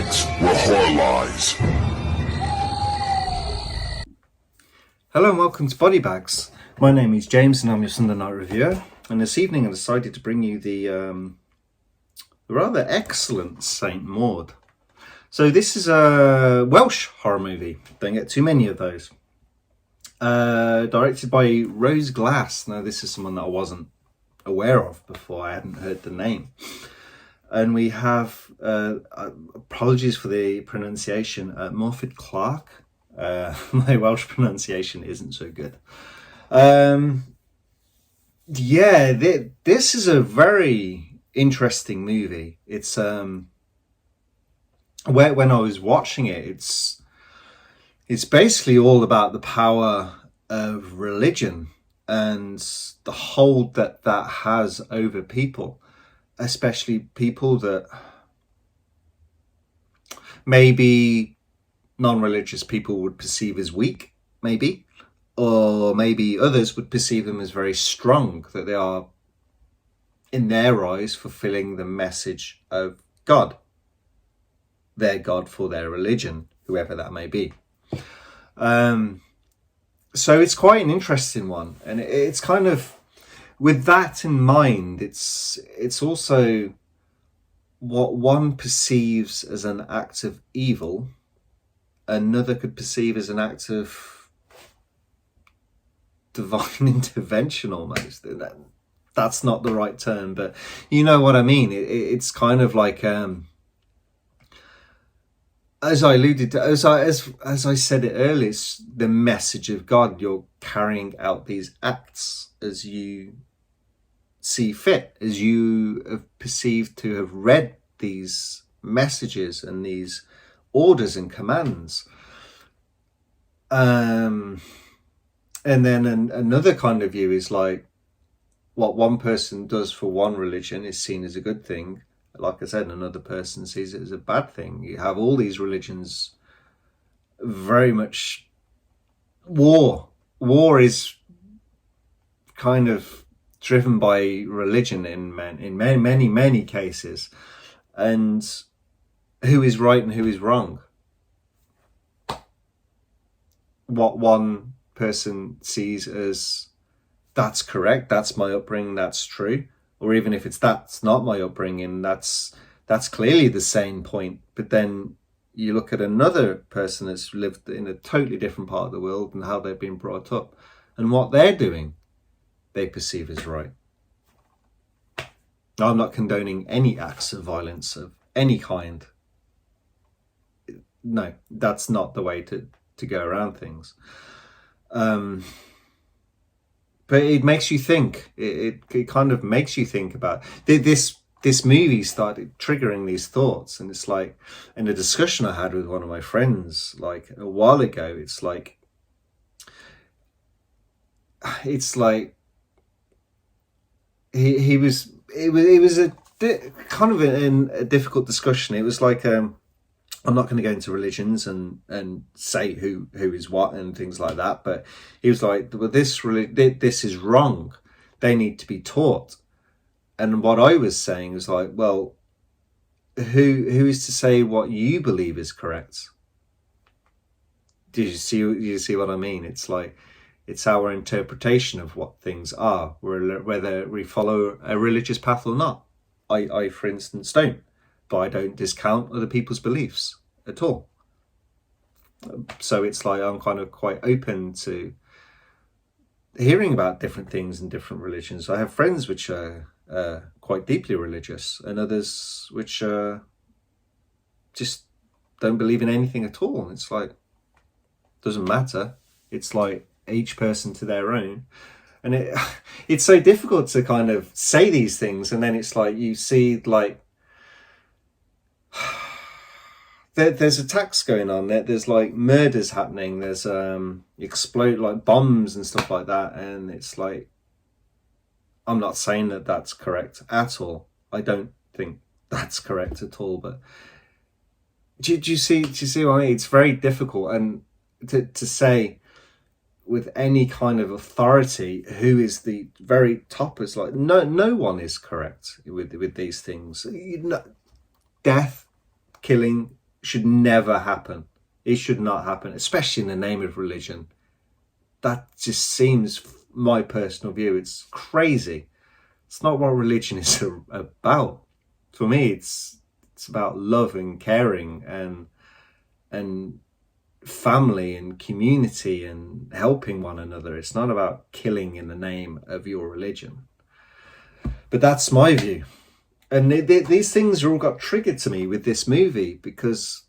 Cowx, where horror lies. Hello and welcome to Body Bags. My name is James and I'm your Sunday Night Reviewer. And this evening I decided to bring you the rather excellent Saint Maud. So this is a Welsh horror movie. Don't get too many of those. Directed by Rose Glass. Now this is someone that I wasn't aware of before. I hadn't heard the name. And we have, apologies for the pronunciation, Morfydd Clark. My Welsh pronunciation isn't so good. This is a very interesting movie. It's when I was watching it, it's basically all about the power of religion and the hold that has over people, especially people that maybe non-religious people would perceive as weak, maybe, or maybe others would perceive them as very strong, that they are, in their eyes, fulfilling the message of God, their God for their religion, whoever that may be. So it's quite an interesting one, and it's kind of, with that in mind, it's also what one perceives as an act of evil, another could perceive as an act of divine intervention almost. That's not the right term, but you know what I mean. It's kind of like, as I alluded to, as I said it earlier, it's the message of God. You're carrying out these acts as you see fit, as you have perceived to have read these messages and these orders and commands. And then another kind of view is like, what one person does for one religion is seen as a good thing. Like I said, another person sees it as a bad thing. You have all these religions, very much war. War is kind of driven by religion in many cases. And who is right and who is wrong? What one person sees as, that's correct, that's my upbringing, that's true. Or even if that's not my upbringing, that's clearly the same point. But then you look at another person that's lived in a totally different part of the world and how they've been brought up, and what they're doing, they perceive as right. Now, I'm not condoning any acts of violence of any kind. No, that's not the way to go around things. But it makes you think. It kind of makes you think about this movie started triggering these thoughts, and it's like, in a discussion I had with one of my friends like a while ago, it's like it was a kind of a difficult discussion. It was like, I'm not going to go into religions and say who is what and things like that, but he was like, well, this is wrong. They need to be taught. And what I was saying was like, well, who is to say what you believe is correct? Do you see what I mean? It's like, it's our interpretation of what things are, whether we follow a religious path or not. I for instance, don't. But I don't discount other people's beliefs at all. So it's like, I'm kind of quite open to hearing about different things in different religions. I have friends which are quite deeply religious, and others which just don't believe in anything at all. And it's like, doesn't matter. It's like each person to their own. And it's so difficult to kind of say these things, and then it's like, you see like, there's attacks going on. There's like murders happening. There's explode like bombs and stuff like that. And it's like, I'm not saying that that's correct at all. I don't think that's correct at all. But do you see what I mean? It's very difficult, and to say with any kind of authority who is the very top is like, no one is correct with these things. Death, killing, should never happen. It should not happen, especially in the name of religion. That just seems, my personal view, it's crazy. It's not what religion is about. For me, it's about love and caring and family and community and helping one another. It's not about killing in the name of your religion. But that's my view. And these things all got triggered to me with this movie, because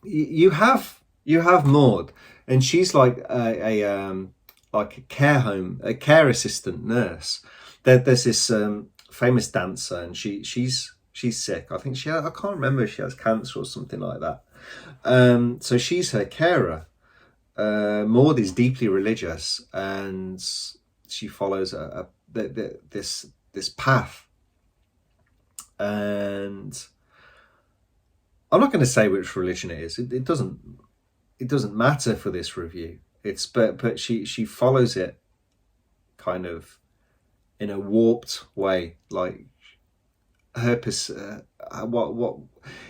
you have Maud, and she's like a care home, a care assistant nurse. There's this famous dancer, and she's sick. I think I can't remember if she has cancer or something like that. So she's her carer. Maud is deeply religious, and she follows this path. And I'm not going to say which religion it is. It doesn't matter for this review. But she follows it kind of in a warped way, like her what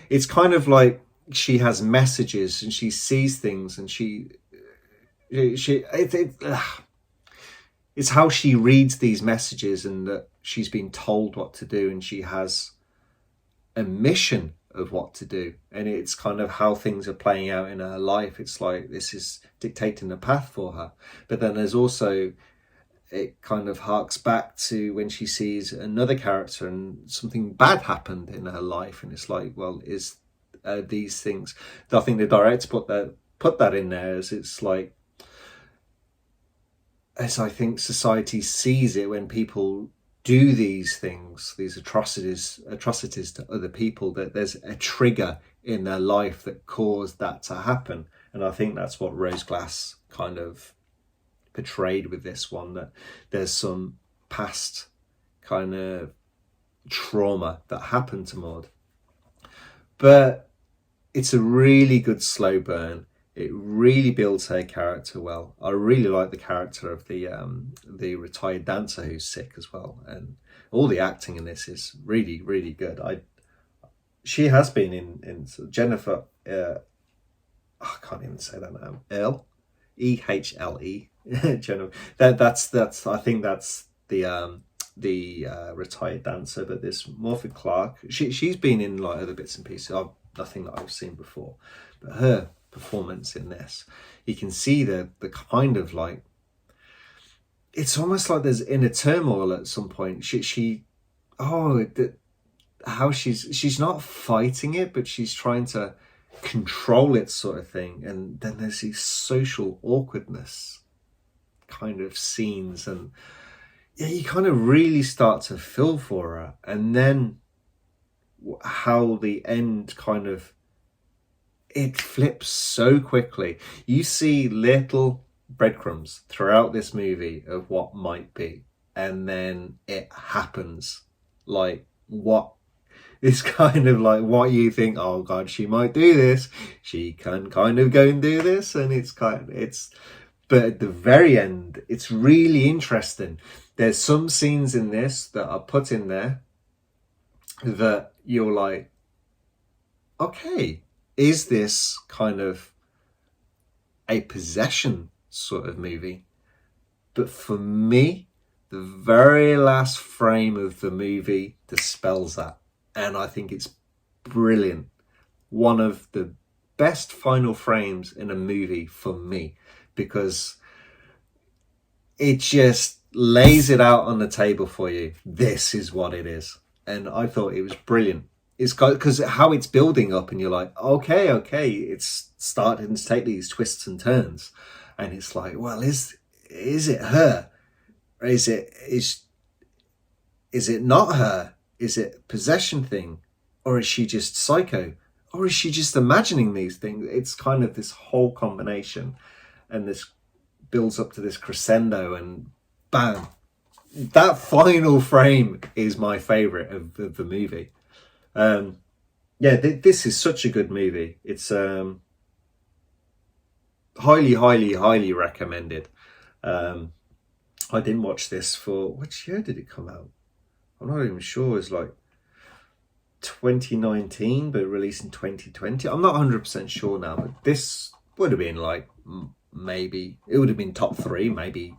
it's kind of like she has messages and she sees things, and it's how she reads these messages, and that she's been told what to do, and she has a mission of what to do, and it's kind of how things are playing out in her life. It's like this is dictating the path for her. But then there's also, it kind of harks back to when she sees another character and something bad happened in her life, and it's like, well, is these things, I think the director put that in there, as it's like, as I think society sees it, when people do these things, these atrocities to other people, that there's a trigger in their life that caused that to happen. And I think that's what Rose Glass kind of portrayed with this one, that there's some past kind of trauma that happened to Maud. But it's a really good slow burn. It really builds her character well. I really like the character of the retired dancer who's sick as well, and all the acting in this is really, really good. She has been in Jennifer. I can't even say that now. Ehle. Jennifer. That's. I think that's the retired dancer. But this Morphy Clark, she's been in like other bits and pieces. Nothing that I've seen before, but her performance in this, you can see the kind of like, it's almost like there's inner turmoil at some point. How she's not fighting it, but she's trying to control it, sort of thing. And then there's these social awkwardness kind of scenes, and yeah, you kind of really start to feel for her. And then how the end kind of, it flips so quickly. You see little breadcrumbs throughout this movie of what might be, and then it happens. Like, what is kind of like what you think, oh God, she might do this. She can kind of go and do this. And but at the very end, it's really interesting. There's some scenes in this that are put in there that you're like, okay, is this kind of a possession sort of movie? But for me, the very last frame of the movie dispels that. And I think it's brilliant. One of the best final frames in a movie for me, because it just lays it out on the table for you. This is what it is. And I thought it was brilliant. It's got, because how it's building up, and you're like, okay, it's starting to take these twists and turns, and it's like, well, is it her, or is it not her? Is it a possession thing, or is she just psycho, or is she just imagining these things? It's kind of this whole combination, and this builds up to this crescendo, and bam, that final frame is my favorite of the movie. This is such a good movie. It's highly recommended. I didn't watch this for, which year did it come out? I'm not even sure. It's like 2019 but released in 2020. I'm not 100% sure now, but this would have been like, maybe it would have been top 3, maybe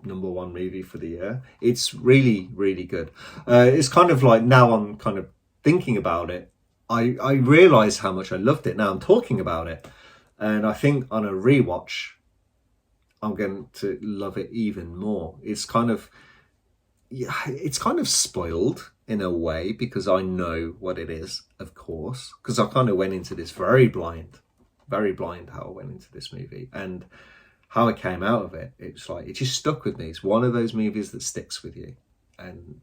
#1 movie for the year. It's really, really good. It's kind of like, now I'm kind of thinking about it, I realize how much I loved it now I'm talking about it, and I think on a rewatch I'm going to love it even more. It's kind of, yeah, it's kind of spoiled in a way because I know what it is, of course, because I kind of went into this very blind how I went into this movie, and how I came out of it. It's like, it just stuck with me. It's one of those movies that sticks with you. And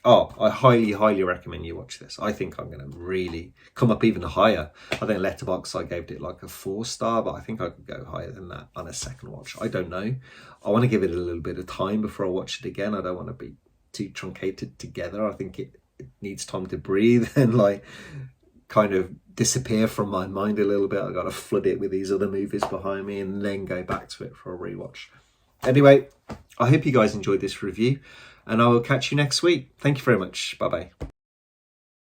I highly recommend you watch this. I think I'm going to really come up even higher. I think Letterboxd, I gave it like a 4-star, but I think I could go higher than that on a second watch. I don't know. I want to give it a little bit of time before I watch it again. I don't want to be too truncated together. I think it needs time to breathe and like kind of disappear from my mind a little bit. I got to flood it with these other movies behind me and then go back to it for a rewatch. Anyway, I hope you guys enjoyed this review, and I will catch you next week. Thank you very much. Bye bye.